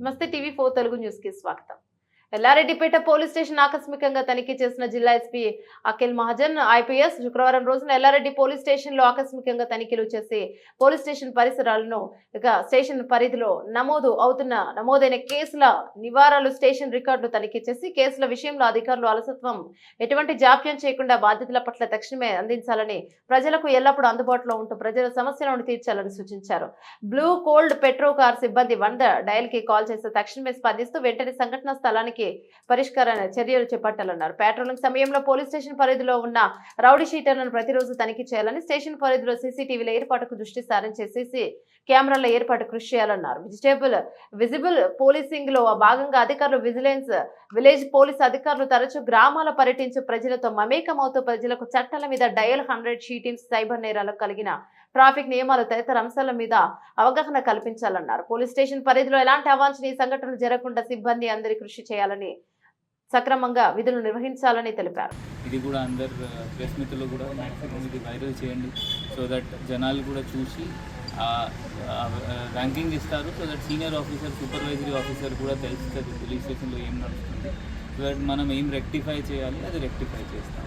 నమస్తే టీవీ4 తెలుగు న్యూస్ కి స్వాగతం. ఎల్లారెడ్డిపేట పోలీస్ స్టేషన్ ఆకస్మికంగా తనిఖీ చేసిన జిల్లా ఎస్పీ అఖిల్ మహాజన్ ఐపీఎస్ శుక్రవారం రోజున ఎల్లారెడ్డి పోలీస్ స్టేషన్ లో ఆకస్మికంగా తనిఖీలు చేసి పోలీస్ స్టేషన్ పరిసరాలను స్టేషన్ పరిధిలో నమోదైన కేసుల నివారాలు స్టేషన్ రికార్డులు తనిఖీ చేసి కేసుల విషయంలో అధికారులు అలసత్వం ఎటువంటి జాప్యం చేయకుండా బాధితుల పట్ల తక్షణమే అందించాలని, ప్రజలకు ఎల్లప్పుడూ అందుబాటులో ఉంటూ ప్రజల సమస్యలను తీర్చాలని సూచించారు. బ్లూ కోల్డ్ పెట్రో కార్ సిబ్బంది 100 డయల్ కి కాల్ చేసి తక్షణమే స్పందిస్తూ వెంటనే సంఘటనా స్థలానికి పరిష్కార చర్యలు చేపట్టాలన్నారు. పెట్రోలింగ్ సమయంలో పోలీస్ స్టేషన్ పరిధిలో ఉన్న రౌడీ షీటర్లను ప్రతిరోజు తనిఖీ చేయాలని, స్టేషన్ పరిధిలో సీసీటీవీల ఏర్పాటుకు దృష్టి సారించి సీసీ కెమెరాల ఏర్పాటు కృషి చేయాలన్నారు. విజిబుల్ పోలీసింగ్ లో భాగంగా అధికారులు విలేజ్ పోలీస్ అధికారులు తరచూ గ్రామాల పర్యటించి ప్రజలతో మమేకమవుతూ ప్రజలకు చట్టాల మీద డయల్ 100 షీటింగ్, సైబర్ నేరాలకు కలిగిన ట్రాఫిక్ నియమాలు తదితర అంశాల మీద అవగాహన కల్పించాలన్నారు. పోలీస్ స్టేషన్ పరిధిలో ఎలాంటి అవాంఛనీయ సంఘటనలు జరగకుండా సిబ్బంది అందరి కృషి చేయాలని, సక్రమంగా విధులు నిర్వహించాలని తెలిపారు. ఇది కూడా అందరు ప్రెస్ మిత్రులు కూడా మ్యాక్సిమం ఇది వైరల్ చేయండి, సో దట్ జనాలు కూడా చూసి ర్యాంకింగ్ ఇస్తారు. So that senior officer, supervisory officer కూడా తెలుస్తుంది పోలీస్ స్టేషన్లో ఏం నడుస్తుంది. సో దట్ మనం ఏం రెక్టిఫై చేయాలి అది రెక్టిఫై చేస్తాం.